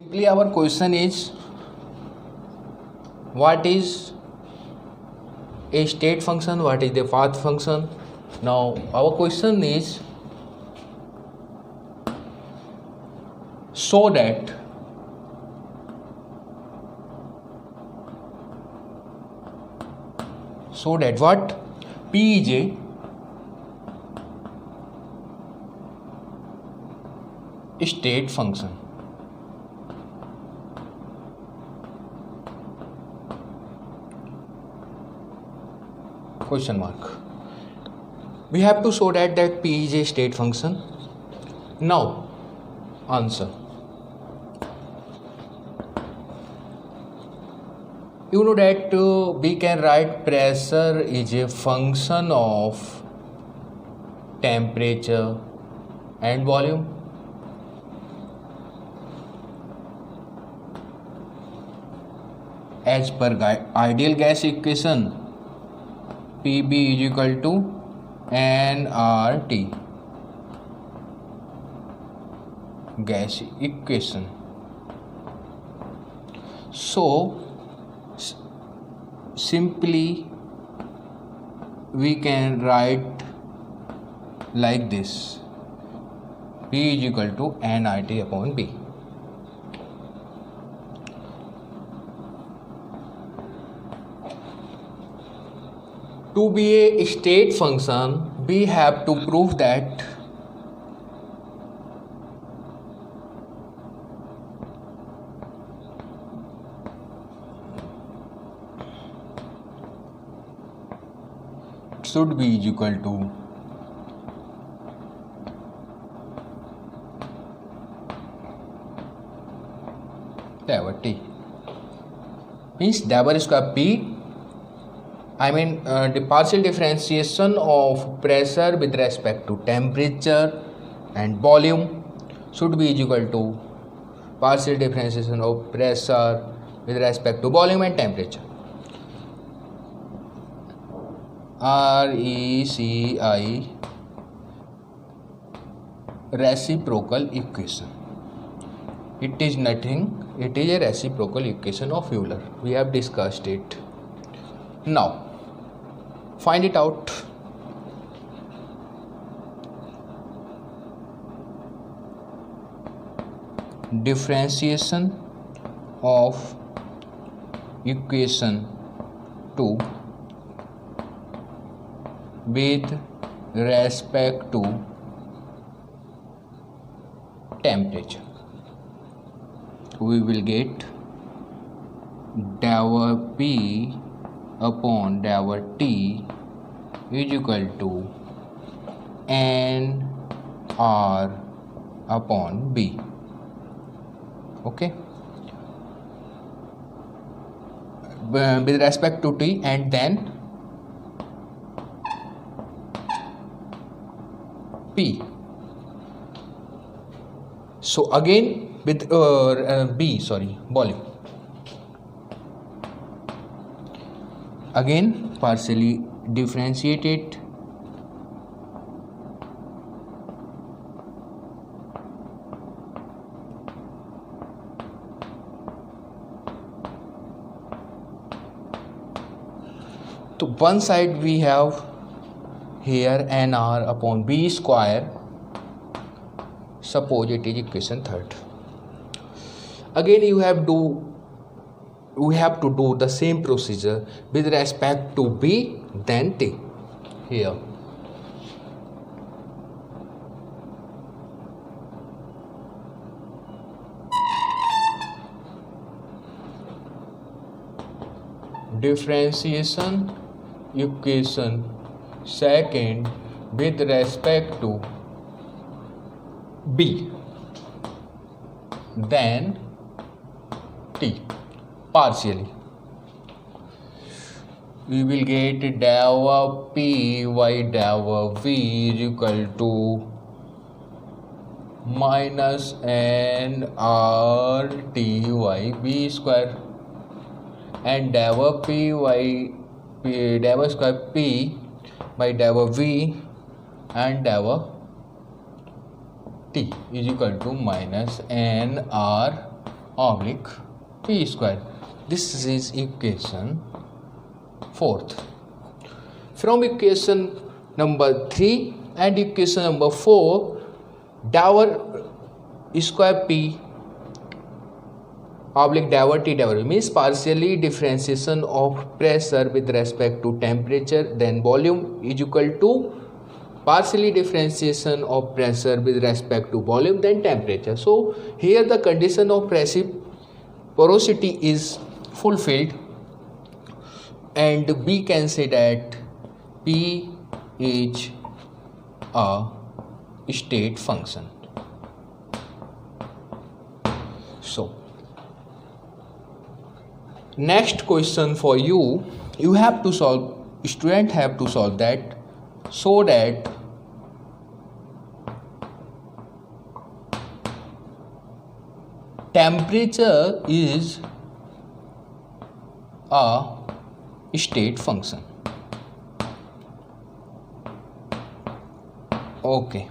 Simply our question is, what is a state function, what is the path function? Now our question is, so that what P is a state function. Question mark. We have to show that P is a state function. Now answer. You know that we can write pressure is a function of temperature and volume. As per ideal gas equation, PB is equal to nRT. Gas equation. So simply we can write like this: P is equal to nRT upon B. To be a state function, we have to prove that should be equal to Dabur T. Means Dabur square P, the partial differentiation of pressure with respect to temperature and volume should be equal to partial differentiation of pressure with respect to volume and temperature. RECI reciprocal equation. It is nothing, it is a reciprocal equation of Euler. We have discussed it. Now find it out. Differentiation of equation 2 with respect to temperature. We will get Dabur P upon Dabur T is equal to nR upon B. Okay, with respect to T, and then P. So again with volume. Again partially differentiated. To one side we have here nR upon B square. Suppose it is equation 3rd. Again we have to do the same procedure with respect to B, then T. Here differentiation equation 2nd with respect to B, then T partially. We will get Dabur P by Dabur V is equal to minus nRT by B square, and Dabur P by Dabur square P by Dabur V and Dabur T is equal to minus nR oblique p square. This is equation 4th. From equation number 3 and equation number 4, Dower square p oblique Dower T Dower means partially differentiation of pressure with respect to temperature then volume is equal to partially differentiation of pressure with respect to volume then temperature. So here the condition of porosity is fulfilled, and we can say that P is a state function. So next question for you, student have to solve that, so that temperature is a state function. Okay.